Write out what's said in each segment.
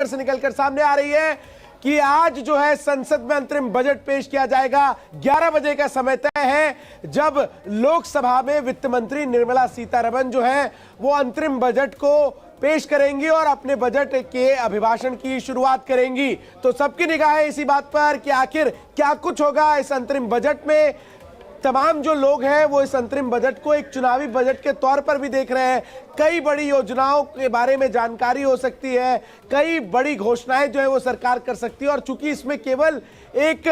से निकलकर सामने आ रही है कि आज जो है संसद में अंतरिम बजट पेश किया जाएगा। 11 बजे का समय तय है जब लोकसभा में वित्त मंत्री निर्मला सीतारमण जो है वो अंतरिम बजट को पेश करेंगी और अपने बजट के अभिभाषण की शुरुआत करेंगी। तो सबकी निगाह है इसी बात पर कि आखिर क्या कुछ होगा इस अंतरिम बजट में। तमाम जो लोग हैं वो इस अंतरिम बजट को एक चुनावी बजट के तौर पर भी देख रहे हैं। कई बड़ी योजनाओं के बारे में जानकारी हो सकती है, कई बड़ी घोषणाएं जो है वो सरकार कर सकती है और चूंकि इसमें केवल एक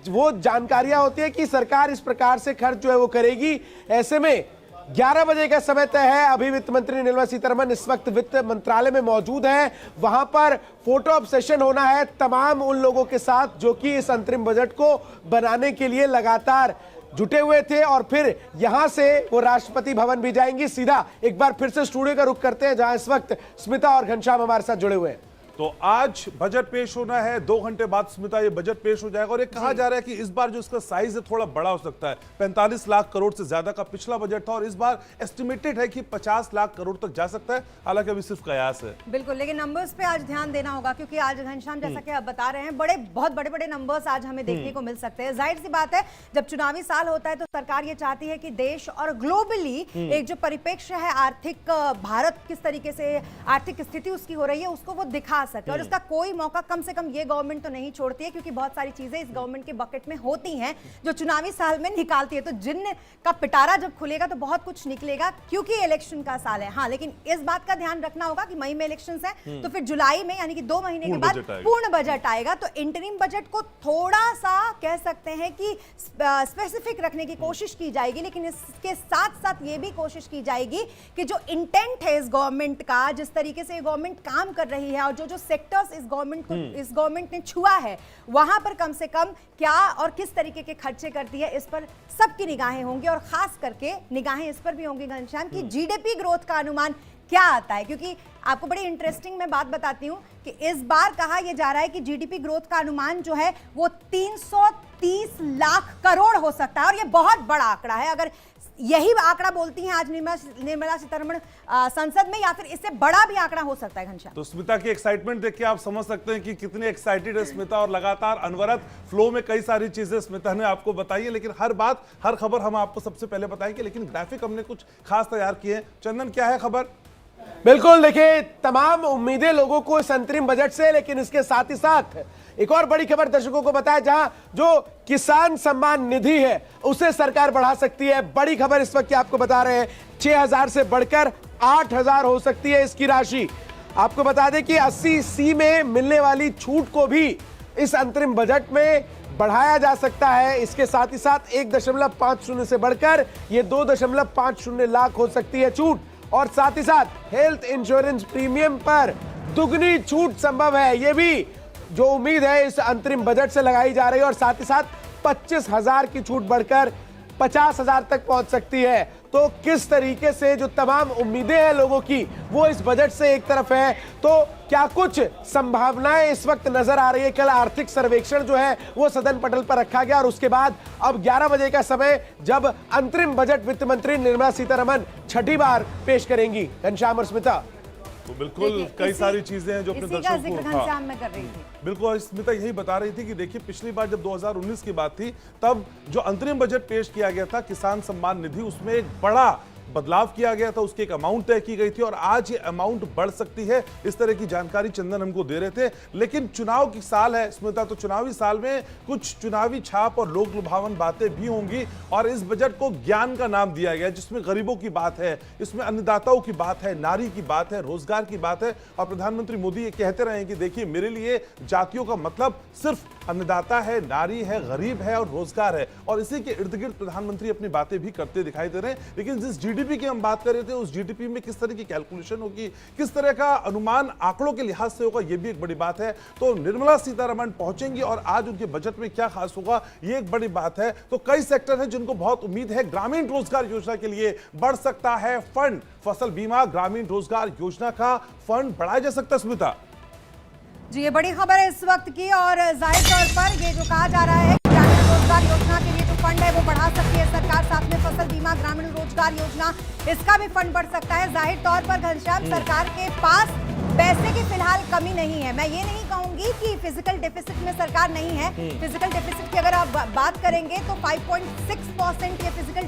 वो जानकारियां होती है कि सरकार इस प्रकार से खर्च जो है वो करेगी। ऐसे में 11 बजे का समय तय है। अभी वित्त मंत्री निर्मला सीतारमण इस वक्त वित्त मंत्रालय में मौजूद हैं। वहां पर फोटो ऑप सेशन होना है तमाम उन लोगों के साथ जो कि इस अंतरिम बजट को बनाने के लिए लगातार जुटे हुए थे और फिर यहां से वो राष्ट्रपति भवन भी जाएंगी। सीधा एक बार फिर से स्टूडियो का रुख करते हैं जहां इस वक्त स्मिता और घनश्याम हमारे साथ जुड़े हुए हैं। तो आज बजट पेश होना है, 2 घंटे बाद स्मिता ये बजट पेश हो जाएगा और ये कहा जा रहा है कि इस बार जो इसका साइज है थोड़ा बड़ा हो सकता है। 45 लाख करोड़ से ज्यादा का पिछला बजट था और इस बार एस्टिमेटेड है कि 50 लाख करोड़ तक जा सकता है। हालांकि अभी सिर्फ कयास है। बिल्कुल, लेकिन नंबर्स पे आज ध्यान देना होगा क्योंकि आज घनश्याम जैसा कि आप बता रहे हैं बहुत बड़े बड़े नंबर्स आज हमें देखने को मिल सकते हैं। जाहिर सी बात है जब चुनावी साल होता है तो सरकार ये चाहती है कि देश और ग्लोबली एक जो परिप्रेक्ष्य है आर्थिक, भारत किस तरीके से आर्थिक स्थिति उसकी हो रही है उसको वो दिखा सके और इसका कोई मौका कम से कम ये गवर्नमेंट तो नहीं छोड़ती है क्योंकि बहुत सारी चीजें इस गवर्नमेंट के बकेट में होती हैं जो चुनावी साल में निकालती है। तो जिन का पिटारा जब खुलेगा तो बहुत कुछ निकलेगा क्योंकि इलेक्शन का साल है। हाँ, लेकिन इस बात का ध्यान रखना होगा कि मई में इलेक्शंस है तो फिर जुलाई में यानी कि 2 महीने के बाद पूर्ण बजट आएगा। तो इंटरिम बजट को थोड़ा सा कह सकते हैं कि स्पेसिफिक रखने की कोशिश की जाएगी, लेकिन इसके साथ साथ ये भी कोशिश की जाएगी कि जो इंटेंट है इस गवर्नमेंट का, जिस तरीके से गवर्नमेंट काम कर रही है और जो जो सेक्टर्स इस गवर्नमेंट ने छुआ है वहां पर कम से कम क्या और किस तरीके के खर्चे करती है इस पर सबकी निगाहें होंगी और खास करके निगाहें इस पर भी होंगी घनश्याम की जीडीपी ग्रोथ का अनुमान क्या आता है। क्योंकि आपको बड़ी इंटरेस्टिंग मैं बात बताती हूं कि इस बार कहा यह जा रहा है कि जीडीपी ग्रोथ का अनुमान जो है वो 330 लाख करोड़ हो सकता है और यह बहुत बड़ा आंकड़ा है। अगर यही आंकड़ा बोलती हैं आज निर्मला सीतारमण संसद में या फिर इससे बड़ा भी आंकड़ा हो सकता है घनश्याम। तो स्मिता की एक्साइटमेंट देख के आप समझ सकते हैं कि कितनी एक्साइटेड है स्मिता और लगातार अनवरत फ्लो में कई सारी चीजें स्मिता ने आपको बताई है। लेकिन हर बात हर खबर हम आपको सबसे पहले बताएंगे, लेकिन ग्राफिक हमने कुछ खास तैयार किए हैं। चंदन, क्या है खबर? बिल्कुल, देखिए तमाम उम्मीदें लोगों को इस अंतरिम बजट से, लेकिन इसके साथ ही साथ एक और बड़ी खबर दर्शकों को बताया जहां जो किसान सम्मान निधि है उसे सरकार बढ़ा सकती है। बड़ी खबर इस वक्त आपको बता रहे हैं 6,000 से बढ़कर 8,000 हो सकती है इसकी राशि। आपको बता दें कि 80C में मिलने वाली छूट को भी इस अंतरिम बजट में बढ़ाया जा सकता है। इसके साथ ही साथ 1.50 से बढ़कर ये 2.50 लाख हो सकती है छूट और साथ ही साथ हेल्थ इंश्योरेंस प्रीमियम पर दुगनी छूट संभव है। ये भी जो उम्मीद है इस अंतरिम बजट से लगाई जा रही है और साथ ही साथ 25,000 की छूट बढ़कर 50,000 तक पहुंच सकती है। तो किस तरीके से जो तमाम उम्मीदें हैं लोगों की वो इस बजट से एक तरफ है, तो क्या कुछ संभावनाएं इस वक्त नजर आ रही है। कल आर्थिक सर्वेक्षण जो है वो सदन पटल पर रखा गया और उसके बाद अब 11 बजे का समय जब अंतरिम बजट वित्त मंत्री निर्मला सीतारमण छठी बार पेश करेंगी। घनश्याम और स्मिता, तो बिल्कुल कई सारी चीजें हैं जो अपने दर्शकों को में कर रही थी। बिल्कुल, स्मिता यही बता रही थी कि देखिए पिछली बार जब 2019 की बात थी तब जो अंतरिम बजट पेश किया गया था किसान सम्मान निधि, उसमें एक बड़ा बदलाव किया गया था, उसकी एक अमाउंट तय की गई थी और आज ये अमाउंट बढ़ सकती है। इस तरह की जानकारी चंदन हमको दे रहे थे। लेकिन चुनाव की साल है स्मिता, तो चुनावी साल में कुछ चुनावी छाप और लोक लुभावन बातें भी होंगी और इस बजट को ज्ञान का नाम दिया गया जिसमें गरीबों की बात है, इसमें अन्नदाताओं की बात है, नारी की बात है, रोजगार की बात है। और प्रधानमंत्री मोदी ये कहते रहे कि देखिए मेरे लिए जातियों का मतलब सिर्फ अन्नदाता है, नारी है, गरीब है और रोजगार है और इसी के इर्द गिर्द प्रधानमंत्री अपनी बातें भी करते दिखाई दे रहे हैं। लेकिन जिस जीडीपी की हम बात कर रहे थे उस जीडीपी में किस तरह की कैलकुलेशन होगी, किस तरह का अनुमान आंकड़ों के लिहाज से होगा, यह भी एक बड़ी बात है। तो निर्मला सीतारमण पहुंचेंगी और आज उनके बजट में क्या खास होगा ये एक बड़ी बात है। तो कई सेक्टर हैं जिनको बहुत उम्मीद है। ग्रामीण रोजगार योजना के लिए बढ़ सकता है फंड, फसल बीमा ग्रामीण रोजगार योजना का फंड बढ़ाया जा सकता है। स्मिता जी, ये बड़ी खबर है इस वक्त की और जाहिर तौर पर ये जो कहा जा रहा है कि ग्रामीण रोजगार योजना के लिए जो फंड है वो बढ़ा सकती है सरकार। साथ में फसल बीमा ग्रामीण रोजगार योजना इसका भी फंड बढ़ सकता है। जाहिर तौर पर घनश्याम सरकार के पास पैसे की फिलहाल कमी नहीं है। मैं ये नहीं कहूंगी कि फिजिकल डेफिसिट में सरकार नहीं है। फिजिकल डेफिसिट की अगर आप बात करेंगे तो 5.6% ये फिजिकल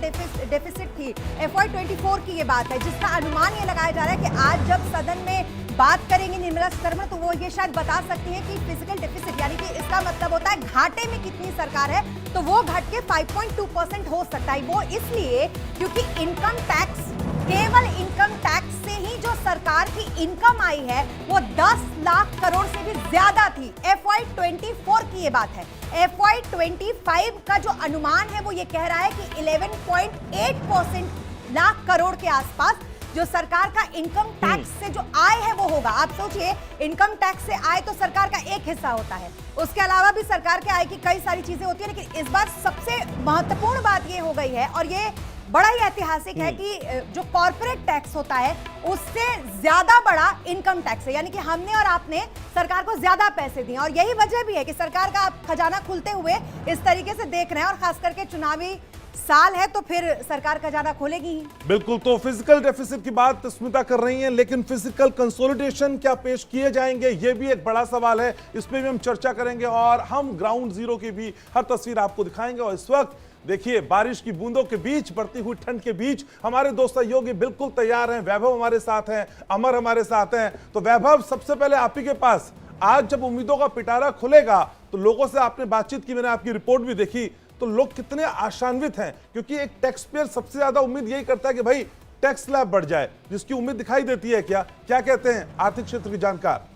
डेफिसिट थी। FY24 की ये बात है, जिसका अनुमान ये लगाया जा रहा है कि आज जब सदन में बात करेंगे निर्मला सीतारमण तो वो ये शायद बता सकती है कि फिजिकल डेफिसिट यानी कि इसका मतलब होता है घाटे में कितनी सरकार है, तो वो घट के 5.2% हो सकता है। वो इसलिए क्योंकि इनकम टैक्स, केवल इनकम टैक्स से ही जो सरकार की इनकम आई है वो 10 लाख करोड़ से भी ज्यादा थी। FY24 की ये बात है। FY25 का जो अनुमान है वो ये कह रहा है कि 11.8% लाख करोड़ के आसपास जो सरकार का इनकम टैक्स से जो आय है वो होगा। आप सोचिए, इनकम टैक्स से आय तो सरकार का एक हिस्सा होता है, उसके अलावा भी सरकार के आय की कई सारी चीजें होती है, लेकिन इस बार सबसे महत्वपूर्ण बात ये हो गई है और ये बड़ा ही ऐतिहासिक है कि जो कॉर्पोरेट टैक्स होता है उससे ज्यादा बड़ा इनकम टैक्स है। यानी कि हमने और आपने सरकार को ज्यादा पैसे दिए और यही वजह भी है कि सरकार का आप खजाना खुलते हुए इस तरीके से देख रहे हैं, और खास करके चुनावी साल है तो फिर सरकार खजाना खोलेगी ही। बिल्कुल। तो फिजिकल डेफिसिट की बात स्मिता कर रही हैं, लेकिन फिजिकल कंसोलिडेशन क्या पेश किए जाएंगे, ये भी एक बड़ा सवाल है। इस पे भी हम चर्चा करेंगे और हम ग्राउंड जीरो की भी हर तस्वीर आपको दिखाएंगे। और इस वक्त देखिए, बारिश की बूंदों के बीच, बढ़ती हुई ठंड के बीच हमारे दोस्त सहयोगी बिल्कुल तैयार हैं। वैभव हमारे साथ हैं, अमर हमारे साथ हैं। तो वैभव, सबसे पहले आप ही के पास, आज जब उम्मीदों का पिटारा खुलेगा तो लोगों से आपने बातचीत की, मैंने आपकी रिपोर्ट भी देखी, तो लोग कितने आशान्वित हैं? क्योंकि एक टैक्स पेयर सबसे ज्यादा उम्मीद यही करता है कि भाई टैक्स स्लैब बढ़ जाए, जिसकी उम्मीद दिखाई देती है। क्या क्या कहते हैं आर्थिक क्षेत्र के जानकार?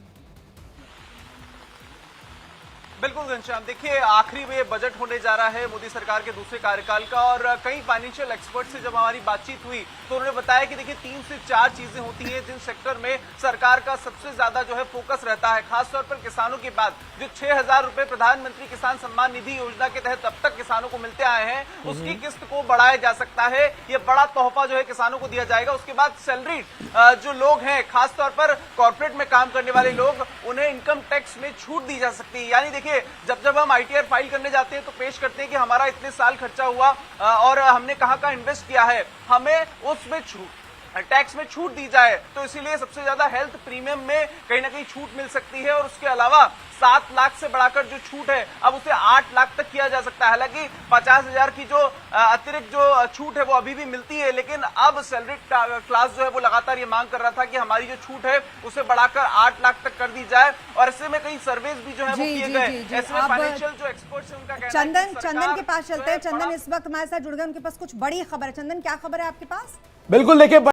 बिल्कुल घनश्याम, देखिए आखिरी में बजट होने जा रहा है मोदी सरकार के दूसरे कार्यकाल का, और कई फाइनेंशियल एक्सपर्ट से जब हमारी बातचीत हुई तो उन्होंने बताया कि देखिए 3 से 4 चीजें होती हैं जिन सेक्टर में सरकार का सबसे ज्यादा जो है फोकस रहता है। खासतौर पर किसानों के बाद जो 6,000 रुपए प्रधानमंत्री किसान सम्मान निधि योजना के तहत अब तक किसानों को मिलते आए हैं, उसकी किस्त को बढ़ाया जा सकता है। ये बड़ा तोहफा जो है किसानों को दिया जाएगा। उसके बाद सैलरी जो लोग हैं, खासतौर पर कॉर्पोरेट में काम करने वाले लोग, उन्हें इनकम टैक्स में छूट दी जा सकती है। यानी देखिए, जब हम ITR फाइल करने जाते हैं तो पेश करते हैं कि हमारा इतने साल खर्चा हुआ और हमने कहां इन्वेस्ट किया है, हमें उसमें टैक्स में छूट दी जाए। तो इसीलिए सबसे ज्यादा हेल्थ प्रीमियम में कहीं ना कहीं छूट मिल सकती है। और उसके अलावा 7 लाख से बढ़ाकर जो छूट है अब उसे 8 लाख तक किया जा सकता है। हालांकि 50,000 की जो अतिरिक्त जो छूट है वो अभी भी मिलती है, लेकिन अब सैलरी क्लास जो है वो लगातार ये मांग कर रहा था कि हमारी जो छूट है उसे बढ़ाकर 8 लाख तक कर दी जाए। और ऐसे में कई सर्वेज भी जो है वो किए गए। ऐसे में फाइनेंशियल जो एक्सपर्ट्स हैं उनका कहना है कि चंदन के पास चलते हैं। चंदन इस वक्त हमारे साथ जुड़ गए, उनके पास कुछ बड़ी खबर है। चंदन, क्या खबर है आपके पास? बिल्कुल, देखिए